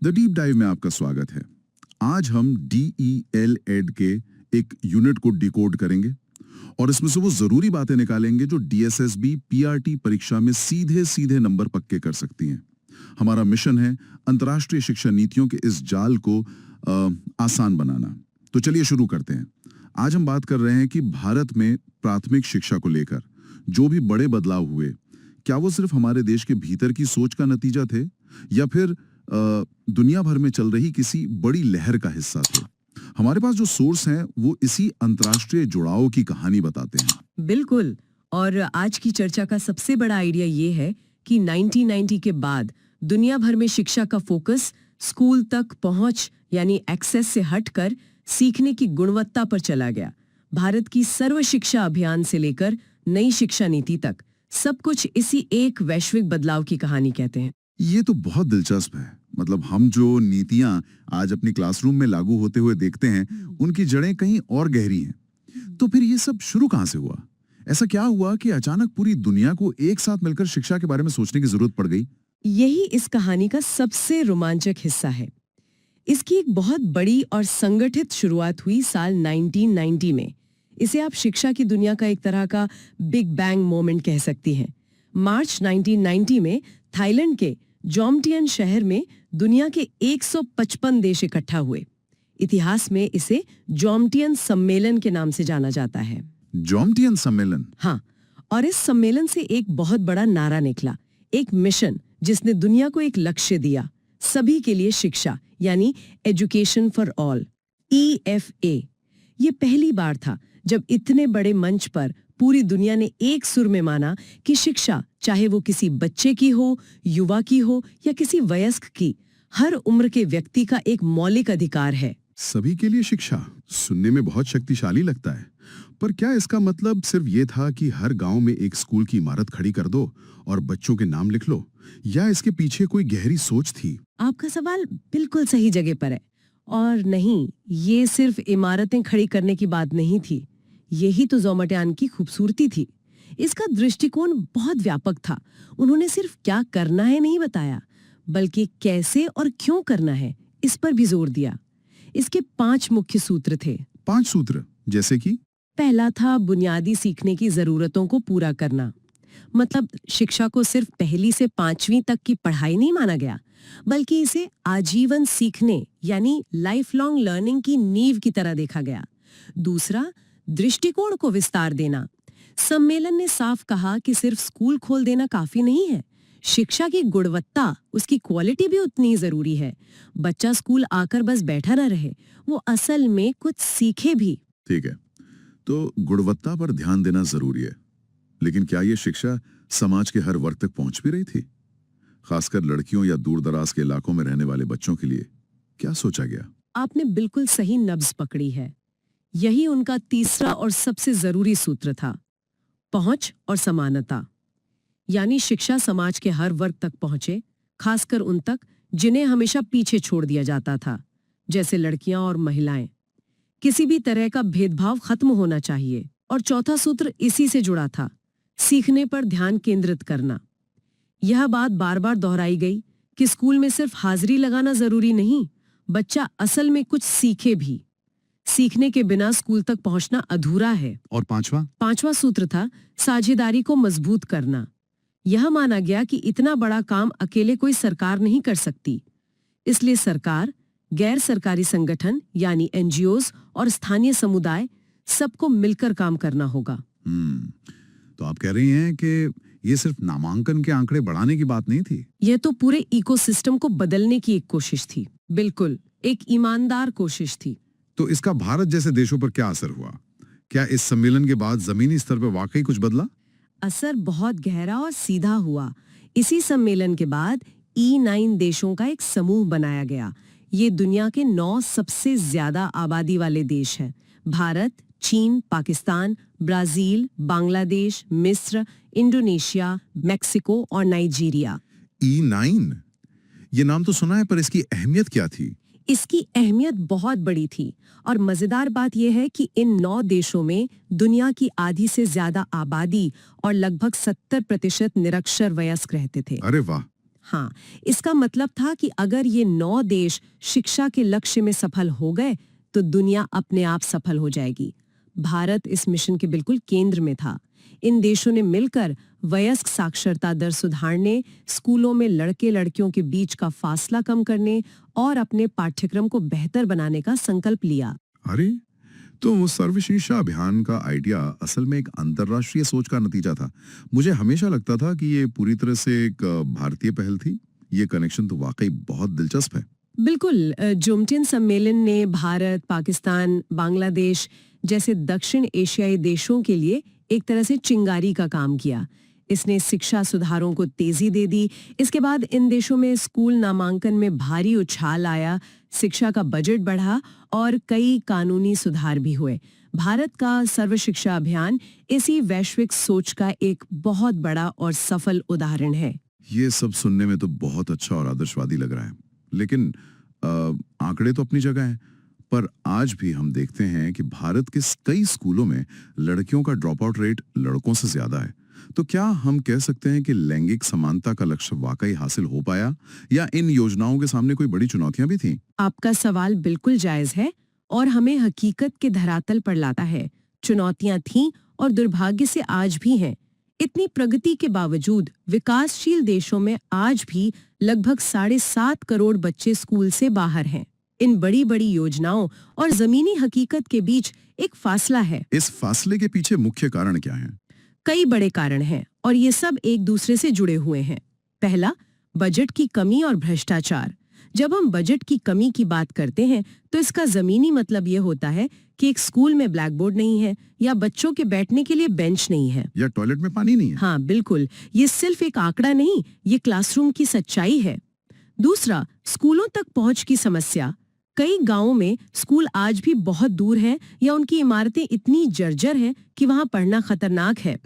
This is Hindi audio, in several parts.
द डीप डाइव में आपका स्वागत है। आज हम DEL एड के एक यूनिट को डिकोड करेंगे और इसमें से वो जरूरी बातें निकालेंगे जो DSSB PRT परीक्षा में सीधे सीधे नंबर पक्के कर सकती हैं। हमारा मिशन है अंतर्राष्ट्रीय शिक्षा नीतियों के इस जाल को आसान बनाना। तो चलिए शुरू करते हैं। आज हम बात कर रहे हैं कि भारत में प्राथमिक शिक्षा को लेकर जो भी बड़े बदलाव हुए, क्या वो सिर्फ हमारे देश के भीतर की सोच का नतीजा थे या फिर दुनिया भर में चल रही किसी बड़ी लहर का हिस्सा थे। हमारे पास जो सोर्स हैं वो इसी अंतर्राष्ट्रीय जुड़ाव की कहानी बताते हैं। बिल्कुल। और आज की चर्चा का सबसे बड़ा आइडिया ये है कि 1990 के बाद दुनिया भर में शिक्षा का फोकस स्कूल तक पहुंच यानी एक्सेस से हटकर सीखने की गुणवत्ता पर चला गया। भारत की सर्व शिक्षा अभियान से लेकर नई शिक्षा नीति तक सब कुछ इसी एक वैश्विक बदलाव की कहानी कहते हैं। ये तो बहुत दिलचस्प है। मतलब हम जो नीतियां आज अपनी क्लासरूम में लागू होते हुए देखते हैं, उनकी जड़ें कहीं और गहरी हैं। तो फिर ये सब शुरू कहां से हुआ? ऐसा क्या हुआ कि अचानक पूरी दुनिया को एक साथ मिलकर शिक्षा के बारे में सोचने की जरूरत पड़ गई? यही इस कहानी का सबसे रोमांचक हिस्सा है। इसकी एक बहुत बड़ी और संगठित शुरुआत हुई साल 1990 में। इसे आप शिक्षा की दुनिया का एक तरह का बिग बैंग मोमेंट कह सकती हैं। मार्च 1990 में थाईलैंड के जोमटियन शहर में दुनिया के 155 देश इकट्ठा हुए। इतिहास में इसे जोमटियन सम्मेलन के नाम से जाना जाता है। जोमटियन सम्मेलन? हाँ, और इस सम्मेलन से एक बहुत बड़ा नारा निकला, एक मिशन जिसने दुनिया को एक लक्ष्य दिया, सभी के लिए शिक्षा यानी एजुकेशन फॉर ऑल, EFA। ये पहली बार था जब इतने बड़े मंच पर पूरी दुनिया ने एक सुर में माना कि शिक्षा, चाहे वो किसी बच्चे की हो, युवा की हो या किसी वयस्क की, हर उम्र के व्यक्ति का एक मौलिक अधिकार है। सभी के लिए शिक्षा सुनने में बहुत शक्तिशाली लगता है, पर क्या इसका मतलब सिर्फ ये था कि हर गांव में एक स्कूल की इमारत खड़ी कर दो और बच्चों के नाम लिख लो, या इसके पीछे कोई गहरी सोच थी? आपका सवाल बिल्कुल सही जगह पर है। और नहीं, ये सिर्फ इमारतें खड़ी करने की बात नहीं थी। यही तो जोमटियन की खूबसूरती थी। इसका दृष्टिकोण बहुत व्यापक था। उन्होंने सिर्फ क्या करना है नहीं बताया, बल्कि कैसे और क्यों करना है इस पर भी जोर दिया। इसके 5 मुख्य सूत्र थे। 5 सूत्र जैसे कि? पहला था बुनियादी सीखने की जरूरतों को पूरा करना। मतलब शिक्षा को सिर्फ पहली से 5वीं तक की पढ़ाई नहीं माना गया, बल्कि इसे आजीवन सीखने यानी लाइफ लॉन्ग लर्निंग की नींव की तरह देखा गया। दूसरा, दृष्टिकोण को विस्तार देना। सम्मेलन ने साफ कहा कि सिर्फ स्कूल खोल देना काफी नहीं है, शिक्षा की गुणवत्ता, उसकी क्वालिटी भी उतनी जरूरी है। बच्चा स्कूल आकर बस बैठा न रहे, वो असल में कुछ सीखे भी। ठीक है, तो गुणवत्ता पर ध्यान देना जरूरी है, लेकिन क्या ये शिक्षा समाज के हर वर्ग तक पहुंच भी रही थी? खासकर लड़कियों या दूर दराज के इलाकों में रहने वाले बच्चों के लिए क्या सोचा गया? आपने बिल्कुल सही नब्ज पकड़ी है। यही उनका तीसरा और सबसे जरूरी सूत्र था, पहुंच और समानता। यानी शिक्षा समाज के हर वर्ग तक पहुंचे, खासकर उन तक जिन्हें हमेशा पीछे छोड़ दिया जाता था, जैसे लड़कियां और महिलाएं। किसी भी तरह का भेदभाव खत्म होना चाहिए। और चौथा सूत्र इसी से जुड़ा था, सीखने पर ध्यान केंद्रित करना। यह बात बार बार दोहराई गई कि स्कूल में सिर्फ हाजिरी लगाना जरूरी नहीं, बच्चा असल में कुछ सीखे भी। सीखने के बिना स्कूल तक पहुंचना अधूरा है। और पांचवा सूत्र था साझेदारी को मजबूत करना। यह माना गया कि इतना बड़ा काम अकेले कोई सरकार नहीं कर सकती, इसलिए सरकार, गैर सरकारी संगठन यानी NGOs और स्थानीय समुदाय, सबको मिलकर काम करना होगा। तो आप कह रही हैं कि ये सिर्फ नामांकन के आंकड़े बढ़ाने की बात नहीं थी, यह तो पूरे इकोसिस्टम को बदलने की एक कोशिश थी। बिल्कुल, एक ईमानदार कोशिश थी। तो इसका भारत जैसे देशों पर क्या असर हुआ? क्या इस सम्मेलन के बाद जमीनी स्तर पर वाकई कुछ बदला? असर बहुत गहरा और सीधा हुआ। इसी सम्मेलन के बाद E9 देशों का एक समूह बनाया गया। ये दुनिया के 9 सबसे ज्यादा आबादी वाले देश हैं। भारत, चीन, पाकिस्तान, ब्राजील, बांग्लादेश, मिस्र, इंडोनेशिया, मेक्सिको और नाइजीरिया। E9? ये नाम तो सुना है, पर इसकी अहमियत क्या थी? इसकी अहमियत बहुत बड़ी थी और मजेदार बात यह है कि इन 9 देशों में दुनिया की आधी से ज्यादा आबादी और लगभग 70% निरक्षर वयस्क रहते थे। अरे वाह! हाँ, इसका मतलब था कि अगर ये 9 देश शिक्षा के लक्ष्य में सफल हो गए तो दुनिया अपने आप सफल हो जाएगी। भारत इस मिशन के बिल्कुल केंद्र में था। इन देशों ने मिलकर वयस्क साक्षरता दर सुधारने, स्कूलों में लड़के लड़कियों के बीच का फासला कम करने और अपने पाठ्यक्रम को बेहतर बनाने का संकल्प लिया। अरे, तो सर्व शिक्षा अभियान का आइडिया असल में एक अंतर्राष्ट्रीय सोच का नतीजा था। मुझे हमेशा लगता था कि ये पूरी तरह से एक भारतीय पहल थी। ये कनेक्शन तो वाकई बहुत दिलचस्प है। बिल्कुल, जोमटिन सम्मेलन ने भारत, पाकिस्तान, बांग्लादेश जैसे दक्षिण एशियाई देशों के लिए एक तरह से चिंगारी का काम किया। इसने शिक्षा सुधारों को तेजी दे दी। इसके बाद इन देशों में स्कूल नामांकन में भारी उछाल आया, शिक्षा का बजट बढ़ा और कई कानूनी सुधार भी हुए। भारत का सर्व शिक्षा अभियान इसी वैश्विक सोच का एक बहुत बड़ा और सफल उदाहरण है। ये सब सुनने में तो बहुत अच्छा और आदर्शवादी लग रहा है, लेकिन आंकड़े तो अपनी जगह हैं। पर आज भी हम देखते हैं कि भारत के कई स्कूलों में लड़कियों का ड्रॉप आउट रेट लड़कों से ज्यादा है। तो क्या हम कह सकते हैं कि लैंगिक समानता का लक्ष्य वाकई हासिल हो पाया, या इन योजनाओं के सामने कोई बड़ी चुनौतियां भी थीं? आपका सवाल बिल्कुल जायज है और हमें हकीकत के धरातल पर लाता है। चुनौतियां थीं और दुर्भाग्य से आज भी हैं। इतनी प्रगति के बावजूद विकासशील देशों में आज भी लगभग 7.5 करोड़ बच्चे स्कूल से बाहर हैं। इन बड़ी बड़ी योजनाओं और जमीनी हकीकत के बीच एक फासला है। इस फासले के पीछे मुख्य कारण क्या हैं? कई बड़े कारण हैं और ये सब एक दूसरे से जुड़े हुए हैं। पहला, बजट की कमी और भ्रष्टाचार। जब हम बजट की कमी की बात करते हैं तो इसका जमीनी मतलब ये होता है कि एक स्कूल में ब्लैक बोर्ड नहीं है, या बच्चों के बैठने के लिए बेंच नहीं है, या टॉयलेट में पानी नहीं है। हाँ बिल्कुल, ये सिर्फ एक आंकड़ा नहीं, ये क्लासरूम की सच्चाई है। दूसरा, स्कूलों तक पहुंच की समस्या। कई गांवों में स्कूल आज भी बहुत दूर हैं या उनकी इमारतें इतनी जर्जर हैं कि वहां पढ़ना खतरनाक है।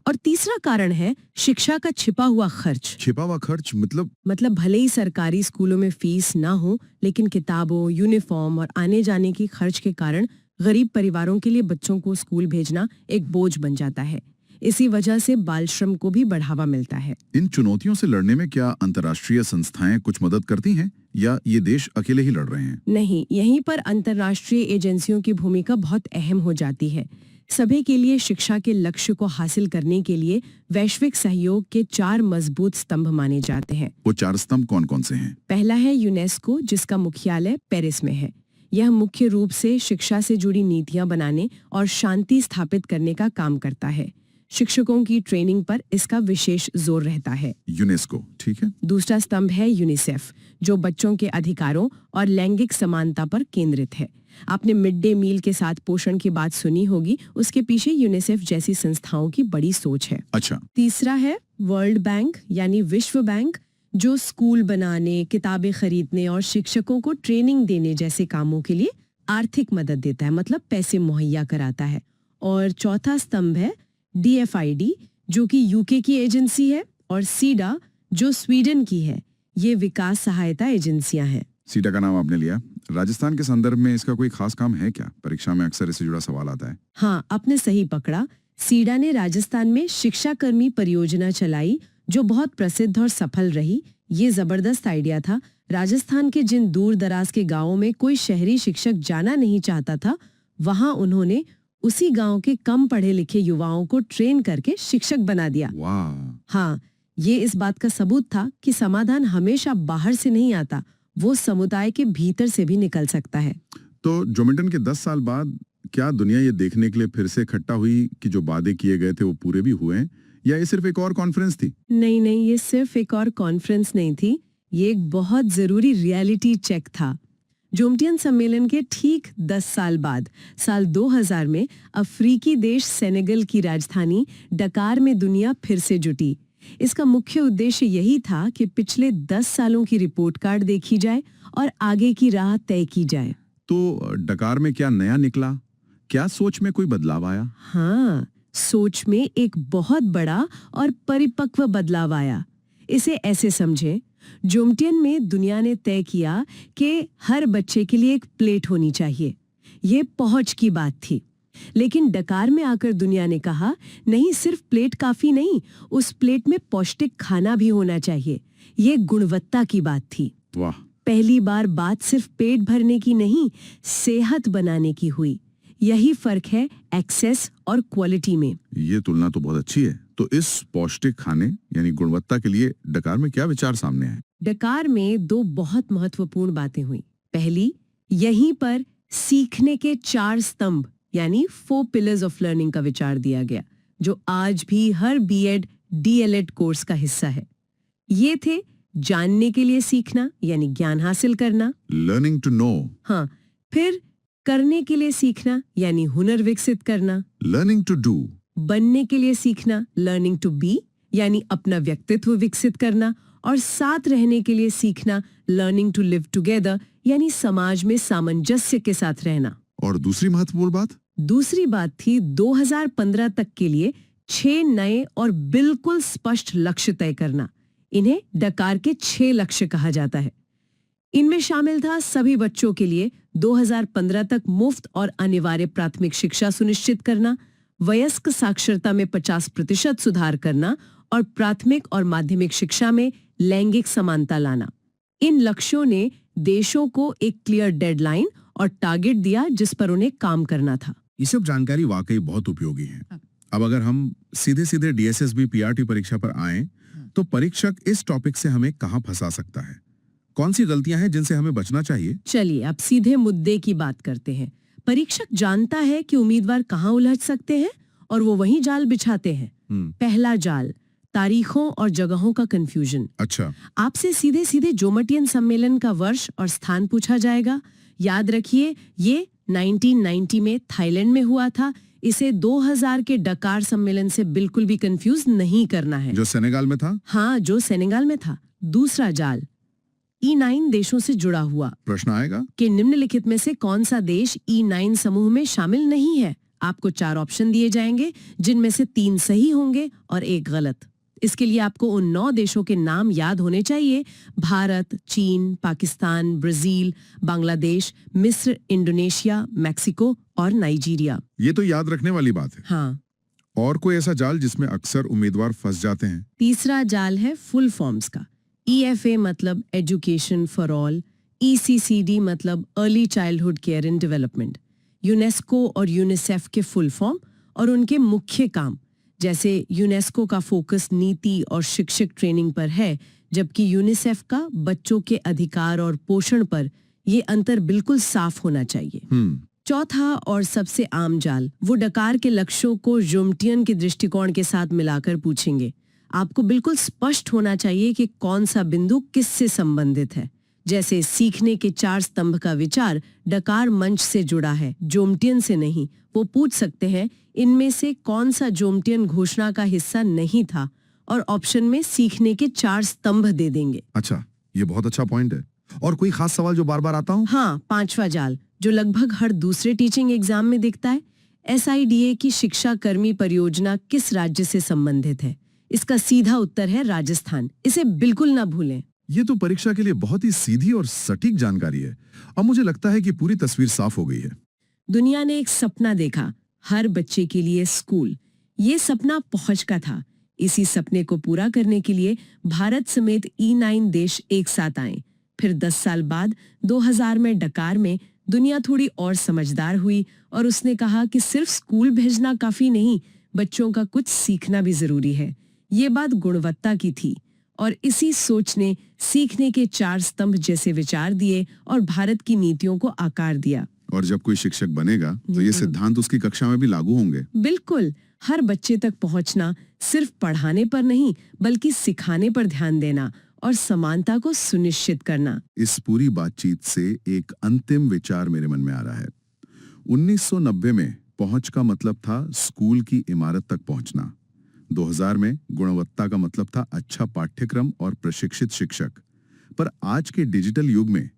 और तीसरा कारण है शिक्षा का छिपा हुआ खर्च। छिपा हुआ खर्च मतलब भले ही सरकारी स्कूलों में फीस ना हो, लेकिन किताबों, यूनिफॉर्म और आने जाने की खर्च के कारण गरीब परिवारों के लिए बच्चों को स्कूल भेजना एक बोझ बन जाता है। इसी वजह से बाल श्रम को भी बढ़ावा मिलता है। इन चुनौतियों से लड़ने में क्या अंतर्राष्ट्रीय संस्थाएं कुछ मदद करती हैं, या ये देश अकेले ही लड़ रहे हैं? नहीं, यहीं पर अंतर्राष्ट्रीय एजेंसियों की भूमिका बहुत अहम हो जाती है। सभी के लिए शिक्षा के लक्ष्य को हासिल करने के लिए वैश्विक सहयोग के 4 मजबूत स्तंभ माने जाते हैं। वो 4 स्तंभ कौन कौन से हैं? पहला है यूनेस्को, जिसका मुख्यालय पेरिस में है। यह मुख्य रूप से शिक्षा से जुड़ी नीतियां बनाने और शांति स्थापित करने का काम करता है। शिक्षकों की ट्रेनिंग पर इसका विशेष जोर रहता है। यूनेस्को, ठीक है। दूसरा स्तंभ है यूनिसेफ, जो बच्चों के अधिकारों और लैंगिक समानता पर केंद्रित है। आपने मिड डे मील के साथ पोषण की बात सुनी होगी, उसके पीछे यूनिसेफ जैसी संस्थाओं की बड़ी सोच है। अच्छा। तीसरा है वर्ल्ड बैंक यानी विश्व बैंक, जो स्कूल बनाने, किताबें खरीदने और शिक्षकों को ट्रेनिंग देने जैसे कामों के लिए आर्थिक मदद देता है, मतलब पैसे मुहैया कराता है। और चौथा स्तंभ है DFID, जो कि यूके की एजेंसी है, और सीडा, जो स्वीडन की है। ये विकास सहायता एजेंसियां हैं। सीडा का नाम आपने लिया। राजस्थान के संदर्भ में इसका कोई खास काम है क्या? परीक्षा में अक्सर इससे जुड़ा सवाल आता है। हाँ, आपने सही पकड़ा। सीडा ने राजस्थान में शिक्षाकर्मी परियोजना चलाई, जो बहुत प्रसिद्ध और सफल रही। ये जबरदस्त आइडिया था। राजस्थान के जिन दूर दराज के गाँवों में कोई शहरी शिक्षक जाना नहीं चाहता था, वहाँ उन्होंने उसी गांव के कम पढ़े लिखे युवाओं को ट्रेन करके शिक्षक बना दिया। वाह। हाँ, ये इस बात का सबूत था कि समाधान हमेशा बाहर से नहीं आता, वो समुदाय के भीतर से भी निकल सकता है। तो जोमिंटन के 10 साल बाद क्या दुनिया ये देखने के लिए फिर से इकट्ठा हुई कि जो वादे किए गए थे वो पूरे भी हुए, या ये सिर्फ एक और कॉन्फ्रेंस थी? नहीं, ये सिर्फ एक और कॉन्फ्रेंस नहीं थी, ये एक बहुत जरूरी रियलिटी चेक था। जोमटियन सम्मेलन के ठीक 10 साल बाद साल 2000 में अफ्रीकी देश सेनेगल की राजधानी डकार में दुनिया फिर से जुटी। इसका मुख्य उद्देश्य यही था कि पिछले 10 सालों की रिपोर्ट कार्ड देखी जाए और आगे की राह तय की जाए। तो डकार में क्या नया निकला? क्या सोच में कोई बदलाव आया? हाँ, सोच में एक बहुत बड़ा और परिपक्व बदलाव आया। इसे ऐसे समझें, जोमटियन में दुनिया ने तय किया कि हर बच्चे के लिए एक प्लेट होनी चाहिए। ये पहुंच की बात थी। लेकिन डकार में आकर दुनिया ने कहा नहीं, सिर्फ प्लेट काफी नहीं, उस प्लेट में पौष्टिक खाना भी होना चाहिए। ये गुणवत्ता की बात थी। वाह, पहली बार बात सिर्फ पेट भरने की नहीं, सेहत बनाने की हुई। यही फर्क है एक्सेस और क्वालिटी में। ये तुलना तो बहुत अच्छी है। तो इस पौष्टिक खाने यानी गुणवत्ता के लिए डकार में क्या विचार सामने आए? डकार में दो बहुत महत्वपूर्ण बातें हुई। पहली, यहीं पर सीखने के 4 स्तंभ यानी 4 पिलर्स ऑफ लर्निंग का विचार दिया गया, जो आज भी हर बीएड डीएलएड कोर्स का हिस्सा है। ये थे जानने के लिए सीखना यानी ज्ञान हासिल करना, लर्निंग टू नो। हाँ, फिर करने के लिए सीखना यानी हुनर विकसित करना, लर्निंग टू डू। बनने के लिए सीखना लर्निंग टू बी यानी अपना व्यक्तित्व विकसित करना, और साथ रहने के लिए सीखना लर्निंग टू लिव टुगेदर यानी समाज में सामंजस्य के साथ रहना। और दूसरी महत्वपूर्ण बात? दूसरी बात थी 2015 तक के लिए 6 नए और बिल्कुल स्पष्ट लक्ष्य तय करना। इन्हें डकार के 6 लक्ष्य कहा जाता है। इनमें शामिल था सभी बच्चों के लिए 2015 तक मुफ्त और अनिवार्य प्राथमिक शिक्षा सुनिश्चित करना, वयस्क साक्षरता में 50% सुधार करना और प्राथमिक और माध्यमिक शिक्षा में लैंगिक समानता लाना। इन लक्ष्यों ने देशों को एक क्लियर डेडलाइन और टारगेट दिया जिस पर उन्हें काम करना था। ये सब जानकारी वाकई बहुत उपयोगी है। अब अगर हम सीधे सीधे डीएसएसबी पीआरटी परीक्षा पर आएं, तो परीक्षक इस टॉपिक से हमें कहां फंसा सकता है? कौन सी गलतियां हैं जिनसे हमें बचना चाहिए? चलिए अब सीधे मुद्दे की बात करते हैं। परीक्षक जानता है कि उम्मीदवार कहाँ उलझ सकते हैं और वो वहीं जाल बिछाते हैं। पहला जाल, तारीखों और जगहों का कंफ्यूजन। अच्छा, आपसे सीधे सीधे जोमटियन सम्मेलन का वर्ष और स्थान पूछा जाएगा। याद रखिए, ये 1990 में थाईलैंड में हुआ था। इसे 2000 के डकार सम्मेलन से बिल्कुल भी कंफ्यूज नहीं करना है, जो सेनेगाल में था। हाँ, जो सेनेगाल में था। दूसरा जाल, E9 देशों से जुड़ा हुआ। प्रश्न आएगा कि निम्नलिखित में से कौन सा देश E9 समूह में शामिल नहीं है। आपको 4 ऑप्शन दिए जाएंगे, जिनमें से 3 सही होंगे और 1 गलत। इसके लिए आपको उन 9 देशों के नाम याद होने चाहिए: भारत, चीन, पाकिस्तान, ब्राजील, बांग्लादेश, मिस्र, इंडोनेशिया, मैक्सिको और नाइजीरिया। ये तो याद रखने वाली बात है। हाँ। और कोई ऐसा जाल जिसमें अक्सर उम्मीदवार फंस जाते हैं? तीसरा जाल है फुल फॉर्म्स का। EFA मतलब एजुकेशन फॉर ऑल, ECCD मतलब early childhood care and development, UNESCO और यूनिसेफ के फुल फॉर्म और उनके मुख्य काम। जैसे यूनेस्को का फोकस नीति और शिक्षक ट्रेनिंग पर है, जबकि यूनिसेफ का बच्चों के अधिकार और पोषण पर। ये अंतर बिल्कुल साफ होना चाहिए। चौथा और सबसे आम जाल, वो डकार के लक्ष्यों को जोमटियन के दृष्टिकोण के साथ मिलाकर पूछेंगे। आपको बिल्कुल स्पष्ट होना चाहिए कि कौन सा बिंदु किससे संबंधित है। जैसे सीखने के 4 स्तंभ का विचार डकार मंच से जुड़ा है, जोमटियन से नहीं। वो पूछ सकते हैं इनमें से कौन सा जोमटियन घोषणा का हिस्सा नहीं था, और ऑप्शन में सीखने के 4 स्तंभ दे देंगे। अच्छा, ये बहुत अच्छा पॉइंट है। और कोई खास सवाल जो बार बार आता हो? हाँ, 5वां जाल, जो लगभग हर दूसरे टीचिंग एग्जाम में दिखता है। SIDA की शिक्षा कर्मी परियोजना किस राज्य से संबंधित है? इसका सीधा उत्तर है राजस्थान। इसे बिल्कुल ना भूलें। ये तो परीक्षा के लिए बहुत ही सीधी और सटीक जानकारी है। अब मुझे लगता है कि पूरी तस्वीर साफ हो गई है। दुनिया ने एक सपना देखा, हर बच्चे के लिए स्कूल। ये सपना पहुंच का था। इसी सपने को पूरा करने के लिए भारत समेत E9 देश एक साथ आए। फिर 10 साल बाद 2000 में डकार में दुनिया थोड़ी और समझदार हुई और उसने कहा कि सिर्फ स्कूल भेजना काफी नहीं, बच्चों का कुछ सीखना भी जरूरी है। ये बात गुणवत्ता की थी और इसी सोच ने सीखने के 4 स्तंभ जैसे विचार दिए और भारत की नीतियों को आकार दिया। और जब कोई शिक्षक बनेगा तो ये सिद्धांत उसकी कक्षा में भी लागू होंगे। बिल्कुल, हर बच्चे तक पहुंचना, सिर्फ पढ़ाने पर नहीं बल्कि सिखाने पर ध्यान देना और समानता को सुनिश्चित करना। इस पूरी बातचीत से एक अंतिम विचार मेरे मन में आ रहा है। 1990 में पहुंच का मतलब था स्कूल की इमारत तक पहुंचना। 2000 में गुणवत्ता का मतलब था अच्छा पाठ्यक्रम और प्रशिक्षित शिक्षक। पर आज के डिजिटल युग में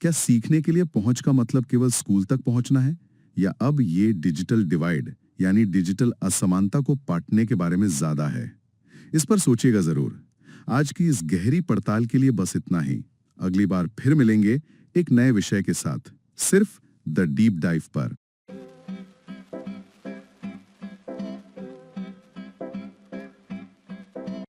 क्या सीखने के लिए पहुंच का मतलब केवल स्कूल तक पहुंचना है, या अब ये डिजिटल डिवाइड यानी डिजिटल असमानता को पाटने के बारे में ज्यादा है? इस पर सोचिएगा जरूर। आज की इस गहरी पड़ताल के लिए बस इतना ही। अगली बार फिर मिलेंगे एक नए विषय के साथ, सिर्फ द डीप डाइव पर।